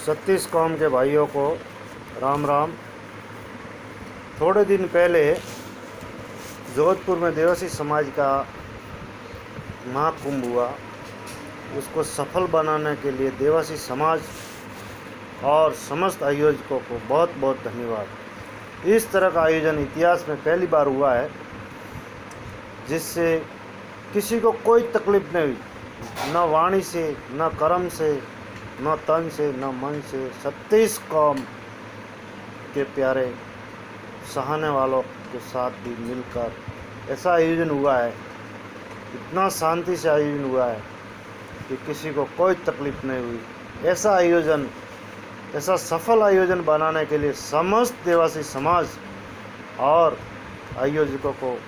36 कौम के भाइयों को राम राम। थोड़े दिन पहले जोधपुर में देवासी समाज का महाकुंभ हुआ। उसको सफल बनाने के लिए देवासी समाज और समस्त आयोजकों को बहुत बहुत धन्यवाद। इस तरह का आयोजन इतिहास में पहली बार हुआ है जिससे किसी को कोई तकलीफ नहीं हुई, न वाणी से, न कर्म से, न तन से, न मन से। 36 कौम के प्यारे सहाने वालों के साथ भी मिलकर ऐसा आयोजन हुआ है, इतना शांति से आयोजन हुआ है कि किसी को कोई तकलीफ नहीं हुई। ऐसा आयोजन, ऐसा सफल आयोजन बनाने के लिए समस्त देवासी समाज और आयोजकों को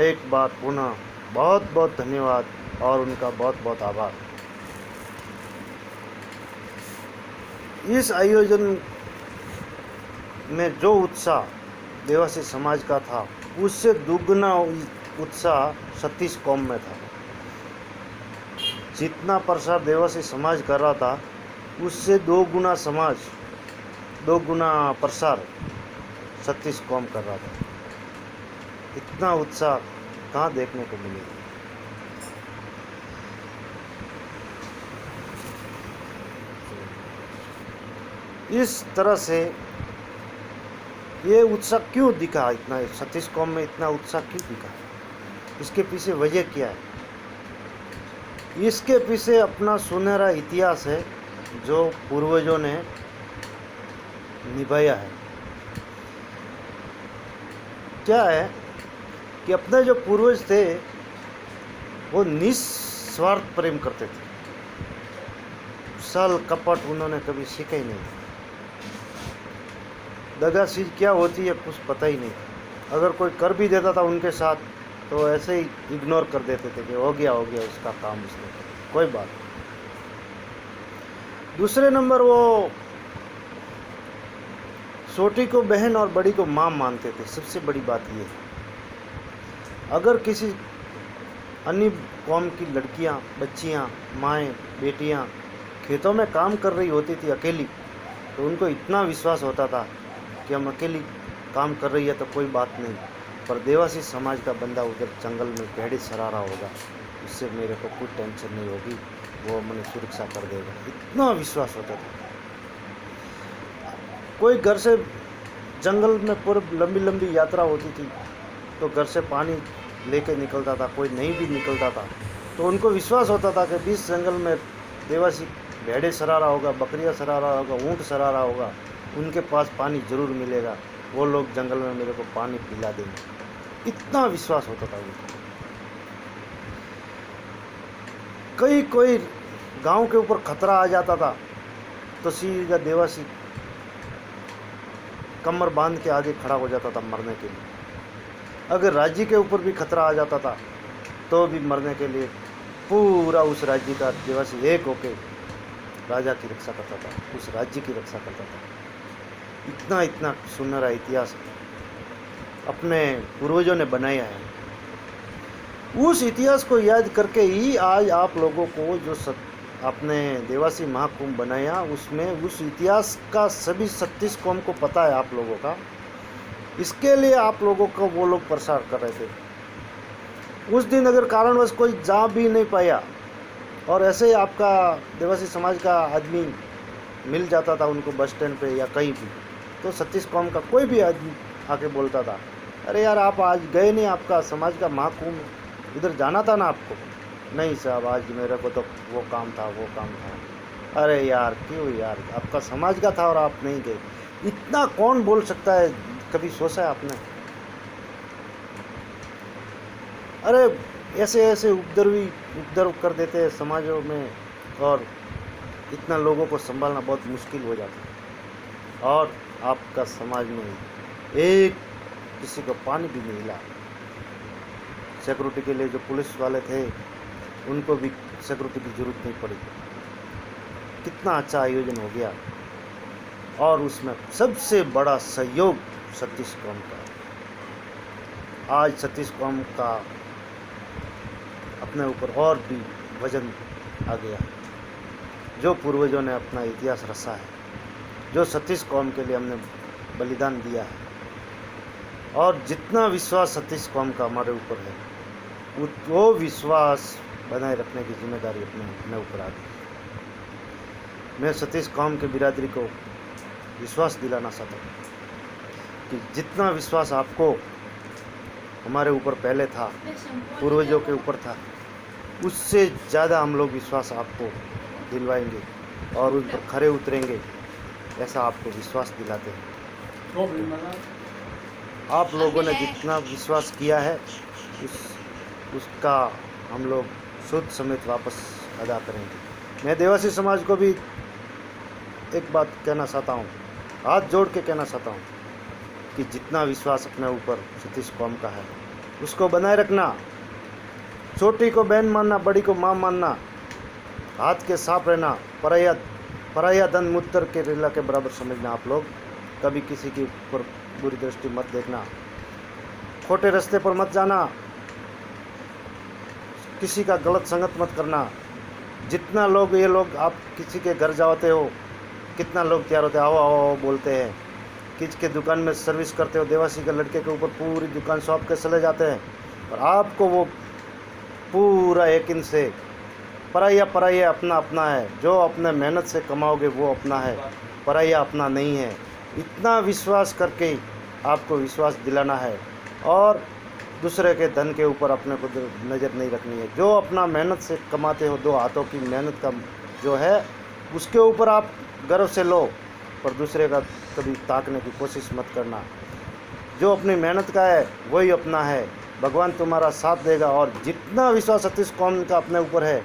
एक बार पुनः बहुत बहुत धन्यवाद और उनका बहुत बहुत आभार। इस आयोजन में जो उत्साह देवासी समाज का था उससे दुगना उत्साह 36 कौम में था। जितना प्रसार देवासी समाज कर रहा था उससे 2 गुना प्रसार 36 कौम कर रहा था। इतना उत्साह कहाँ देखने को मिलेगा। इस तरह से ये उत्साह क्यों दिखा, इतना 36 कौम में इतना उत्साह क्यों दिखा, इसके पीछे वजह क्या है? इसके पीछे अपना सुनहरा इतिहास है जो पूर्वजों ने निभाया है। क्या है कि अपने जो पूर्वज थे वो निस्वार्थ प्रेम करते थे। छल कपट उन्होंने कभी सीखा ही नहीं। दगासीज क्या होती है कुछ पता ही नहीं। अगर कोई कर भी देता था उनके साथ तो ऐसे ही इग्नोर कर देते थे कि हो गया उसका काम, उसने कोई बात। दूसरे नंबर वो छोटी को बहन और बड़ी को माँ मानते थे। सबसे बड़ी बात ये, अगर किसी अन्य कौम की लड़कियाँ, बच्चियाँ, माएँ, बेटियाँ खेतों में काम कर रही होती थी अकेली, तो उनको इतना विश्वास होता था कि हम अकेली काम कर रही है तो कोई बात नहीं, पर देवासी समाज का बंदा उधर जंगल में भेड़े चरा रहा होगा, उससे मेरे को कोई टेंशन नहीं होगी, वो मुझे सुरक्षा कर देगा। इतना विश्वास होता था। कोई घर से जंगल में पूरी लंबी लंबी यात्रा होती थी तो घर से पानी लेके निकलता था, कोई नहीं भी निकलता था तो उनको विश्वास होता था कि बीच जंगल में देवासी भेड़े चरा रहा होगा, बकरियां चरा रहा होगा, ऊँट चरा रहा होगा, उनके पास पानी जरूर मिलेगा, वो लोग जंगल में मेरे को पानी पिला देंगे। इतना विश्वास होता था उनको। कोई गांव के ऊपर खतरा आ जाता था तो सीधा देवासी कमर बांध के आगे खड़ा हो जाता था मरने के लिए। अगर राज्य के ऊपर भी खतरा आ जाता था तो भी मरने के लिए पूरा उस राज्य का देवासी एक होके राजा की रक्षा करता था, उस राज्य की रक्षा करता था। इतना सुनहरा इतिहास अपने पूर्वजों ने बनाया है। उस इतिहास को याद करके ही आज आप लोगों को जो आपने देवासी महाकुंभ बनाया उसमें उस इतिहास का सभी 36 कौम को पता है आप लोगों का। इसके लिए आप लोगों को वो लोग प्रसार कर रहे थे। उस दिन अगर कारणवश कोई जा भी नहीं पाया और ऐसे ही आपका देवासी समाज का आदमी मिल जाता था उनको बस स्टैंड पे या कहीं भी, तो 36 कौम का कोई भी आदमी आके बोलता था, अरे यार आप आज गए नहीं, आपका समाज का महाकुंभ इधर जाना था ना आपको। नहीं साहब, आज मेरे को तो वो काम था। अरे यार क्यों यार, आपका समाज का था और आप नहीं गए। इतना कौन बोल सकता है, कभी सोचा है आपने? अरे ऐसे उपद्रव कर देते हैं समाजों में और इतना लोगों को संभालना बहुत मुश्किल हो जाता है। और आपका समाज में एक किसी को पानी भी नहीं मिला। सिक्योरिटी के लिए जो पुलिस वाले थे उनको भी सिक्योरिटी की जरूरत नहीं पड़ी। कितना अच्छा आयोजन हो गया और उसमें सबसे बड़ा सहयोग 36 कौम का। आज 36 कौम का अपने ऊपर और भी वजन आ गया। जो पूर्वजों ने अपना इतिहास रचा है, जो 36 कौम के लिए हमने बलिदान दिया है, और जितना विश्वास 36 कौम का हमारे ऊपर है, वो विश्वास बनाए रखने की जिम्मेदारी अपने ऊपर आ गई। मैं 36 कौम के बिरादरी को विश्वास दिलाना चाहता हूँ कि जितना विश्वास आपको हमारे ऊपर पहले था, पूर्वजों के ऊपर था, उससे ज़्यादा हम लोग विश्वास आपको दिलवाएंगे और उन पर खरे उतरेंगे, ऐसा आपको विश्वास दिलाते हैं। आप लोगों ने जितना विश्वास किया है उसका हम लोग शुद्ध समेत वापस अदा करेंगे। मैं देवासी समाज को भी एक बात कहना चाहता हूँ, हाथ जोड़ के कहना चाहता हूँ कि जितना विश्वास अपने ऊपर 36 कौम का है उसको बनाए रखना। छोटी को बहन मानना, बड़ी को माँ मानना, हाथ के साफ रहना, पराया धन मूत्र के रेला के बराबर समझना। आप लोग कभी किसी के ऊपर बुरी दृष्टि मत देखना, खोटे रास्ते पर मत जाना, किसी का गलत संगत मत करना। जितना लोग ये लोग आप किसी के घर जाते हो, कितना लोग तैयार होते हैं, आओ आओ आओ बोलते हैं, किसी के दुकान में सर्विस करते हो, देवासी के लड़के के ऊपर पूरी दुकान सौंप के चले जाते हैं, और आपको वो पूरा यकीन से पराया अपना अपना है, जो अपने मेहनत से कमाओगे वो अपना है, पराया अपना नहीं है। इतना विश्वास करके आपको विश्वास दिलाना है और दूसरे के धन के ऊपर अपने को नज़र नहीं रखनी है। जो अपना मेहनत से कमाते हो, 2 हाथों की मेहनत का जो है उसके ऊपर आप गर्व से लो, पर दूसरे का कभी ताकने की कोशिश मत करना। जो अपनी मेहनत का है वही अपना है, भगवान तुम्हारा साथ देगा। और जितना विश्वास 36 कौम का अपने ऊपर है,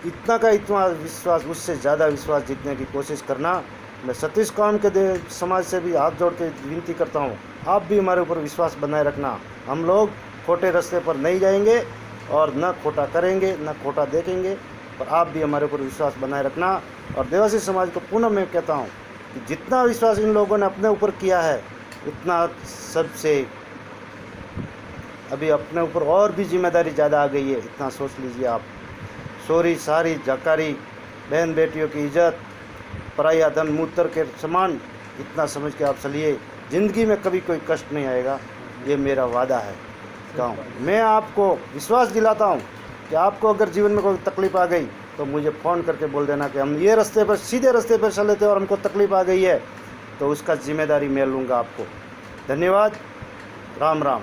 इतना विश्वास, उससे ज़्यादा विश्वास जीतने की कोशिश करना। मैं 36 कौम के समाज से भी हाथ जोड़ के विनती करता हूँ, आप भी हमारे ऊपर विश्वास बनाए रखना। हम लोग खोटे रास्ते पर नहीं जाएंगे और न खोटा करेंगे, न खोटा देखेंगे, पर आप भी हमारे ऊपर विश्वास बनाए रखना। और देवासी समाज को पुनः मैं कहता हूँ कि जितना विश्वास इन लोगों ने अपने ऊपर किया है, उतना सबसे अभी अपने ऊपर और भी जिम्मेदारी ज़्यादा आ गई है। इतना सोच लीजिए आप। चोरी सारी जाकारी, बहन बेटियों की इज्जत, पराया धन मूत्र के समान, इतना समझ के आप चलिए, ज़िंदगी में कभी कोई कष्ट नहीं आएगा, ये मेरा वादा है। मैं आपको विश्वास दिलाता हूँ कि आपको अगर जीवन में कोई तकलीफ़ आ गई तो मुझे फ़ोन करके बोल देना कि हम ये रास्ते पर, सीधे रास्ते पर चले थे और हमको तकलीफ़ आ गई है, तो उसका जिम्मेदारी मैं लूँगा आपको। धन्यवाद। राम राम।